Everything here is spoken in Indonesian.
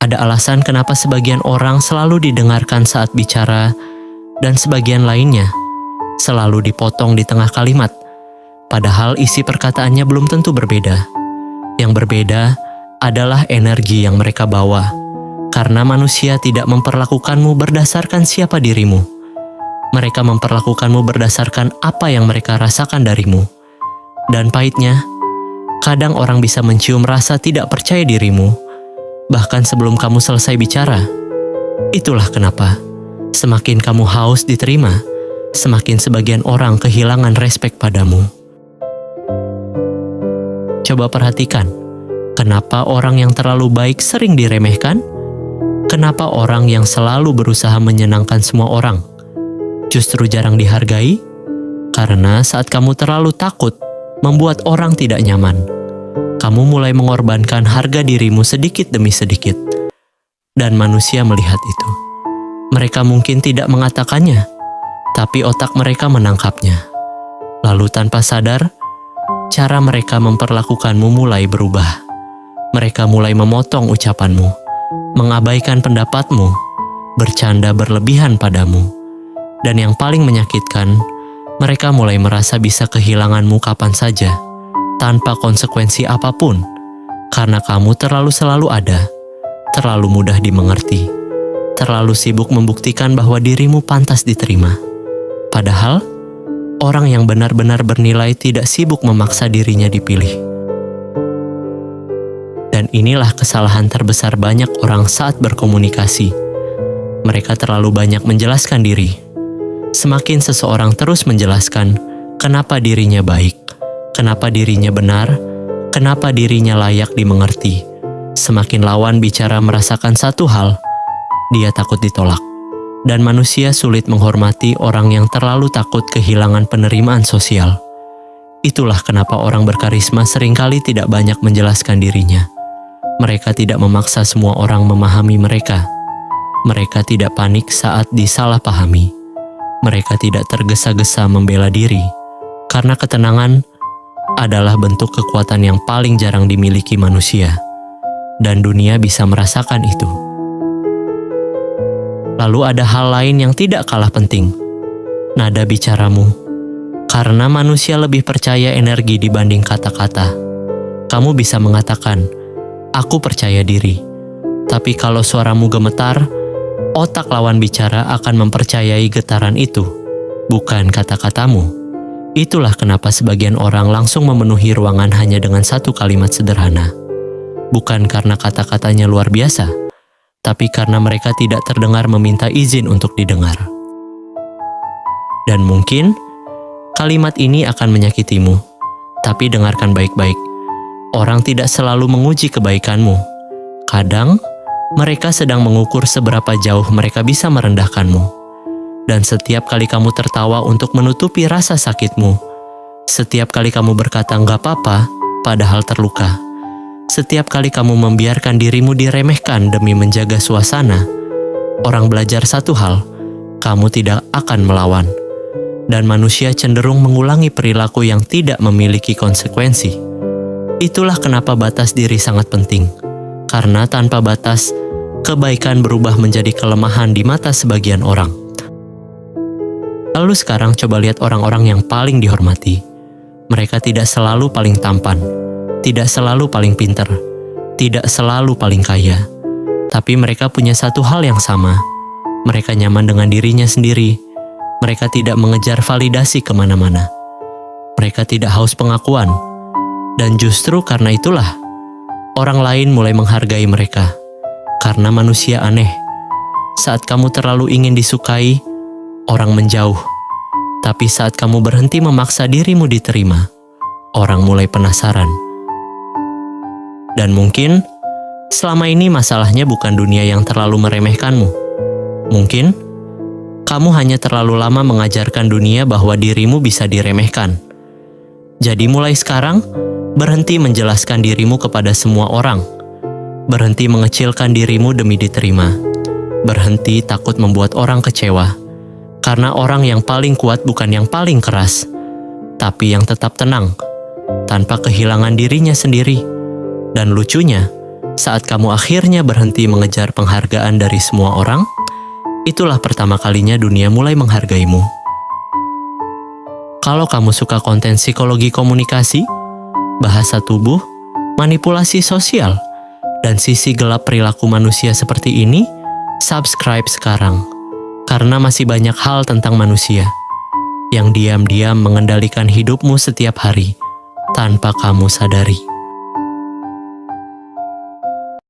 Ada alasan kenapa sebagian orang selalu didengarkan saat bicara dan sebagian lainnya selalu dipotong di tengah kalimat, padahal isi perkataannya belum tentu berbeda. Yang berbeda adalah energi yang mereka bawa, karena manusia tidak memperlakukanmu berdasarkan siapa dirimu. Mereka memperlakukanmu berdasarkan apa yang mereka rasakan darimu. Dan pahitnya, kadang orang bisa mencium rasa tidak percaya dirimu, bahkan sebelum kamu selesai bicara. Itulah kenapa, semakin kamu haus diterima, semakin sebagian orang kehilangan respek padamu. Coba perhatikan, kenapa orang yang terlalu baik sering diremehkan? Kenapa orang yang selalu berusaha menyenangkan semua orang justru jarang dihargai? Karena saat kamu terlalu takut membuat orang tidak nyaman, kamu mulai mengorbankan harga dirimu sedikit demi sedikit. Dan manusia melihat itu. Mereka mungkin tidak mengatakannya, tapi otak mereka menangkapnya. Lalu tanpa sadar, cara mereka memperlakukanmu mulai berubah. Mereka mulai memotong ucapanmu, mengabaikan pendapatmu, bercanda berlebihan padamu. Dan yang paling menyakitkan, mereka mulai merasa bisa kehilanganmu kapan saja, tanpa konsekuensi apapun, karena kamu terlalu selalu ada, terlalu mudah dimengerti, terlalu sibuk membuktikan bahwa dirimu pantas diterima. Padahal, orang yang benar-benar bernilai tidak sibuk memaksa dirinya dipilih. Dan inilah kesalahan terbesar banyak orang saat berkomunikasi. Mereka terlalu banyak menjelaskan diri. Semakin seseorang terus menjelaskan kenapa dirinya baik, kenapa dirinya benar, kenapa dirinya layak dimengerti, semakin lawan bicara merasakan satu hal, dia takut ditolak. Dan manusia sulit menghormati orang yang terlalu takut kehilangan penerimaan sosial. Itulah kenapa orang berkarisma seringkali tidak banyak menjelaskan dirinya. Mereka tidak memaksa semua orang memahami mereka. Mereka tidak panik saat disalahpahami. Mereka tidak tergesa-gesa membela diri, karena ketenangan adalah bentuk kekuatan yang paling jarang dimiliki manusia, dan dunia bisa merasakan itu. Lalu ada hal lain yang tidak kalah penting, nada bicaramu. Karena manusia lebih percaya energi dibanding kata-kata. Kamu bisa mengatakan, "Aku percaya diri," tapi kalau suaramu gemetar, otak lawan bicara akan mempercayai getaran itu, bukan kata-katamu. Itulah kenapa sebagian orang langsung memenuhi ruangan hanya dengan satu kalimat sederhana. Bukan karena kata-katanya luar biasa, tapi karena mereka tidak terdengar meminta izin untuk didengar. Dan mungkin, kalimat ini akan menyakitimu, tapi dengarkan baik-baik. Orang tidak selalu menguji kebaikanmu. Kadang, mereka sedang mengukur seberapa jauh mereka bisa merendahkanmu. Dan setiap kali kamu tertawa untuk menutupi rasa sakitmu, setiap kali kamu berkata "nggak apa-apa" padahal terluka, setiap kali kamu membiarkan dirimu diremehkan demi menjaga suasana, orang belajar satu hal, kamu tidak akan melawan. Dan manusia cenderung mengulangi perilaku yang tidak memiliki konsekuensi. Itulah kenapa batas diri sangat penting. Karena tanpa batas, kebaikan berubah menjadi kelemahan di mata sebagian orang. Lalu sekarang coba lihat orang-orang yang paling dihormati. Mereka tidak selalu paling tampan, tidak selalu paling pintar, tidak selalu paling kaya. Tapi mereka punya satu hal yang sama. Mereka nyaman dengan dirinya sendiri. Mereka tidak mengejar validasi kemana-mana. Mereka tidak haus pengakuan. Dan justru karena itulah, orang lain mulai menghargai mereka. Karena manusia aneh. Saat kamu terlalu ingin disukai, orang menjauh. Tapi saat kamu berhenti memaksa dirimu diterima, orang mulai penasaran. Dan mungkin, selama ini masalahnya bukan dunia yang terlalu meremehkanmu. Mungkin, kamu hanya terlalu lama mengajarkan dunia bahwa dirimu bisa diremehkan. Jadi mulai sekarang, berhenti menjelaskan dirimu kepada semua orang. Berhenti mengecilkan dirimu demi diterima. Berhenti takut membuat orang kecewa. Karena orang yang paling kuat bukan yang paling keras, tapi yang tetap tenang, tanpa kehilangan dirinya sendiri. Dan lucunya, Saat kamu akhirnya berhenti mengejar penghargaan dari semua orang, itulah pertama kalinya dunia mulai menghargaimu. Kalau kamu suka konten psikologi komunikasi, bahasa tubuh, manipulasi sosial, dan sisi gelap perilaku manusia seperti ini, subscribe sekarang. Karena masih banyak hal tentang manusia yang diam-diam mengendalikan hidupmu setiap hari tanpa kamu sadari.